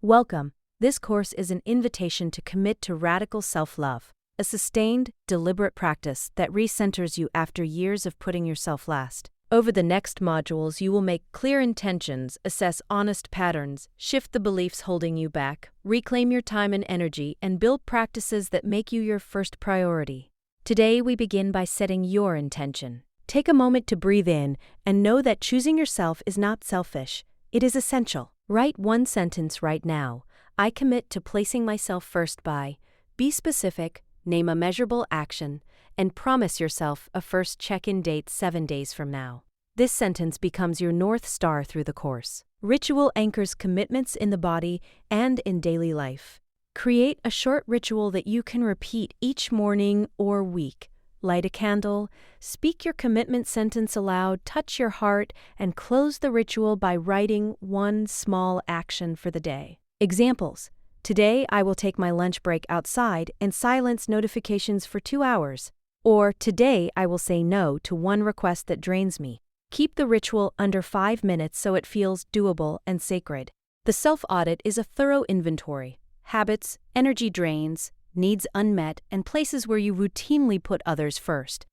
Welcome. This course is an invitation to commit to radical self-love, a sustained, deliberate practice that recenters you after years of putting yourself last. Over the next modules, you will make clear intentions, assess honest patterns, shift the beliefs holding you back, reclaim your time and energy, and build practices that make you your first priority. Today, we begin by setting your intention. Take a moment to breathe in and know that choosing yourself is not selfish. It is essential. Write one sentence right now. I commit to placing myself first by. Be specific, name a measurable action, and promise yourself a first check-in date 7 days from now. This sentence becomes your North Star through the course. Ritual anchors commitments in the body and in daily life. Create a short ritual that you can repeat each morning or week. Light a candle, speak your commitment sentence aloud, touch your heart, and close the ritual by writing one small action for the day. Examples. Today, I will take my lunch break outside and silence notifications for 2 hours. Or, today, I will say no to one request that drains me. Keep the ritual under 5 minutes so it feels doable and sacred. The self-audit is a thorough inventory. Habits, energy drains, needs unmet, and places where you routinely put others first.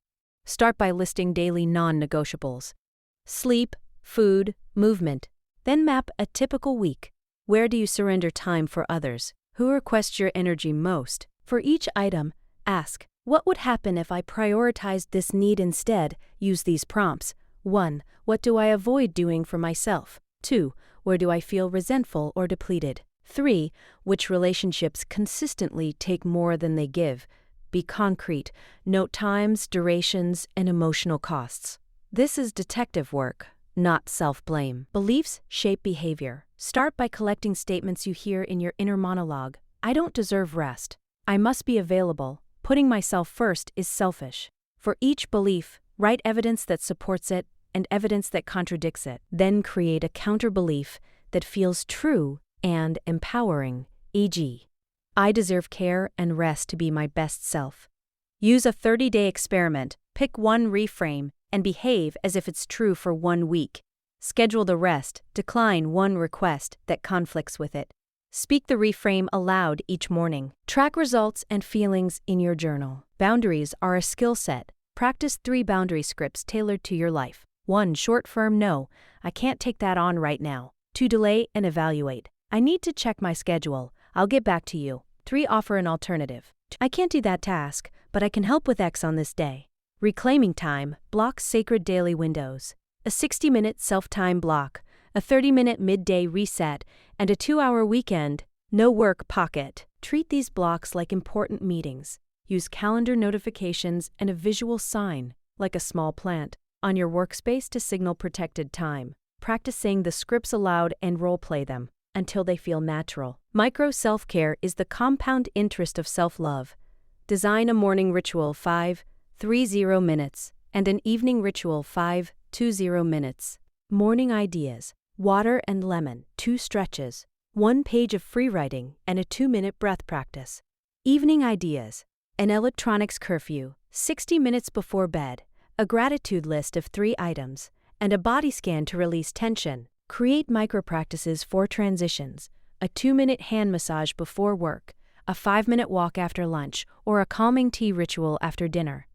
Start by listing daily non-negotiables. Sleep, food, movement. Then map a typical week. Where do you surrender time for others? Who requests your energy most? For each item, ask, what would happen if I prioritized this need instead? Use these prompts. 1. What do I avoid doing for myself? 2. Where do I feel resentful or depleted? 3. Which relationships consistently take more than they give? Be concrete. Note times, durations, and emotional costs. This is detective work, not self-blame. Beliefs shape behavior. Start by collecting statements you hear in your inner monologue. I don't deserve rest. I must be available. Putting myself first is selfish. For each belief, write evidence that supports it and evidence that contradicts it. Then create a counter-belief that feels true and empowering, e.g., I deserve care and rest to be my best self. Use a 30-day experiment, pick one reframe, and behave as if it's true for 1 week. Schedule the rest, decline one request that conflicts with it. Speak the reframe aloud each morning. Track results and feelings in your journal. Boundaries are a skill set. Practice 3 boundary scripts tailored to your life. 1. Short, firm no. I can't take that on right now. 2. Delay and evaluate. I need to check my schedule. I'll get back to you. 3. Offer an alternative. I can't do that task, but I can help with X on this day. Reclaiming time. Block sacred daily windows. A 60-minute self-time block, a 30-minute midday reset, and a 2-hour weekend, no work pocket. Treat these blocks like important meetings. Use calendar notifications and a visual sign, like a small plant, on your workspace to signal protected time. Practice saying the scripts aloud and role-play them until they feel natural. Micro self-care is the compound interest of self-love. Design a morning ritual 5-30 minutes and an evening ritual 5-20 minutes. Morning ideas. Water and lemon, 2 stretches, 1 page of free writing, and a 2-minute breath practice. Evening ideas. An electronics curfew, 60 minutes before bed, a gratitude list of 3 items, and a body scan to release tension. Create micro-practices for transitions, a 2-minute hand massage before work, a 5-minute walk after lunch, or a calming tea ritual after dinner.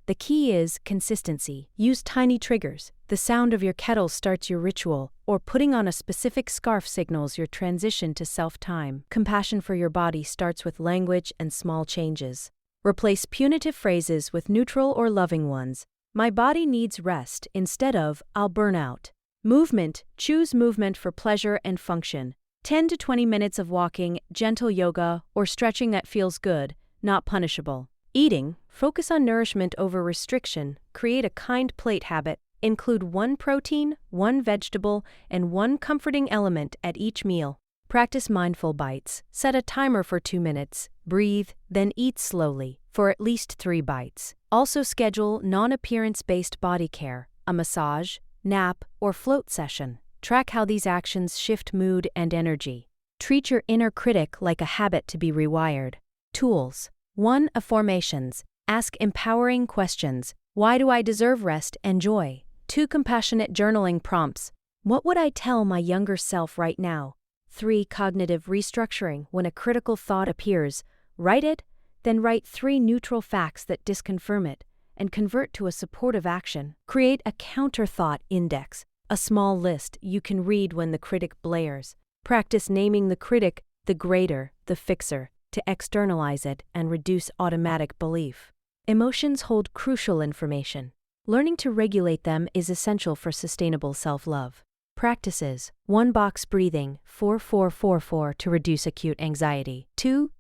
The key is consistency. Use tiny triggers. The sound of your kettle starts your ritual, or putting on a specific scarf signals your transition to self-time. Compassion for your body starts with language and small changes. Replace punitive phrases with neutral or loving ones. My body needs rest instead of I'll burn out. Movement. Choose movement for pleasure and function. 10 to 20 minutes of walking, gentle yoga, or stretching that feels good, not punishable. Eating. Focus on nourishment over restriction. Create a kind plate habit. Include 1 protein, 1 vegetable, and 1 comforting element at each meal. Practice mindful bites. Set a timer for 2 minutes. Breathe, then eat slowly, for at least 3 bites. Also schedule non-appearance-based body care, a massage, nap, or float session. Track how these actions shift mood and energy. Treat your inner critic like a habit to be rewired. Tools. 1. Affirmations. Ask empowering questions. Why do I deserve rest and joy? 2. Compassionate journaling prompts. What would I tell my younger self right now? 3. Cognitive restructuring. When a critical thought appears, write it, then write 3 neutral facts that disconfirm it, and convert to a supportive action. Create a counter-thought index, a small list you can read when the critic blares. Practice naming the critic, the grader, the fixer, to externalize it and reduce automatic belief. Emotions hold crucial information. Learning to regulate them is essential for sustainable self-love. Practices: 1. Box breathing, 4-4-4-4 to reduce acute anxiety. 2.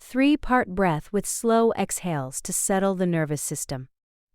3-part breath with slow exhales to settle the nervous system.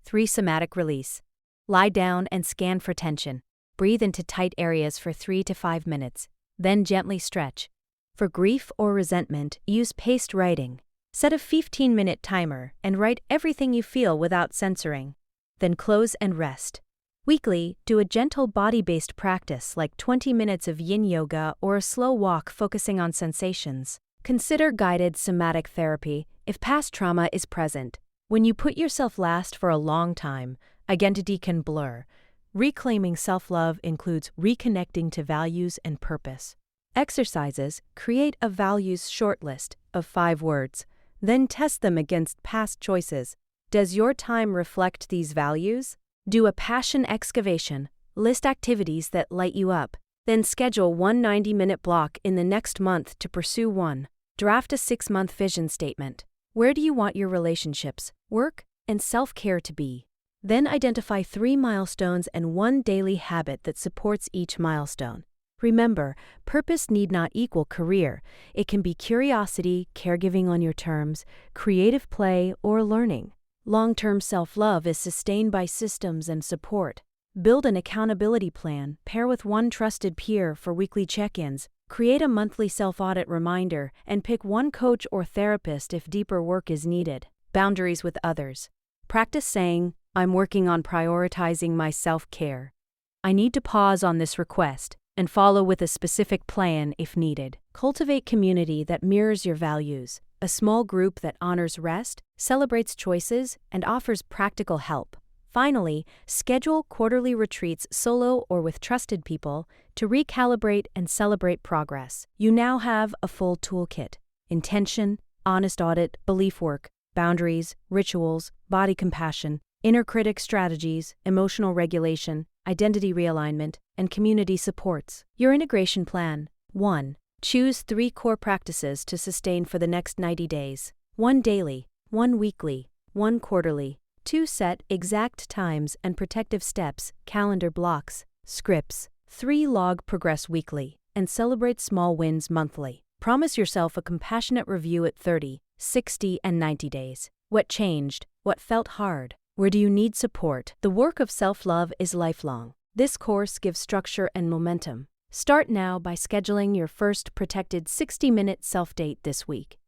3. Somatic release. Lie down and scan for tension. Breathe into tight areas for 3 to 5 minutes, then gently stretch. For grief or resentment, use paced writing. Set a 15-minute timer and write everything you feel without censoring. Then close and rest. Weekly, do a gentle body-based practice like 20 minutes of yin yoga or a slow walk focusing on sensations. Consider guided somatic therapy if past trauma is present. When you put yourself last for a long time, identity can blur. Reclaiming self-love includes reconnecting to values and purpose. Exercises: create a values shortlist of 5 words, then test them against past choices. Does your time reflect these values? Do a passion excavation, list activities that light you up, then schedule one 90-minute block in the next month to pursue one. Draft a 6-month vision statement. Where do you want your relationships, work, and self-care to be? Then identify 3 milestones and 1 daily habit that supports each milestone. Remember, purpose need not equal career. It can be curiosity, caregiving on your terms, creative play, or learning. Long-term self-love is sustained by systems and support. Build an accountability plan, pair with one trusted peer for weekly check-ins, create a monthly self-audit reminder, and pick one coach or therapist if deeper work is needed. Boundaries with others. Practice saying, "I'm working on prioritizing my self-care. I need to pause on this request," and follow with a specific plan if needed. Cultivate community that mirrors your values. A small group that honors rest, celebrates choices, and offers practical help. Finally, schedule quarterly retreats solo or with trusted people to recalibrate and celebrate progress. You now have a full toolkit: intention, honest audit, belief work, boundaries, rituals, body compassion, inner critic strategies, emotional regulation, identity realignment, and community supports. Your integration plan: 1. Choose 3 core practices to sustain for the next 90 days. 1 daily, 1 weekly, 1 quarterly. 2. Set exact times and protective steps, calendar blocks, scripts. 3. Log progress weekly and celebrate small wins monthly. Promise yourself a compassionate review at 30, 60, and 90 days. What changed? What felt hard? Where do you need support? The work of self-love is lifelong. This course gives structure and momentum. Start now by scheduling your first protected 60-minute self-date this week.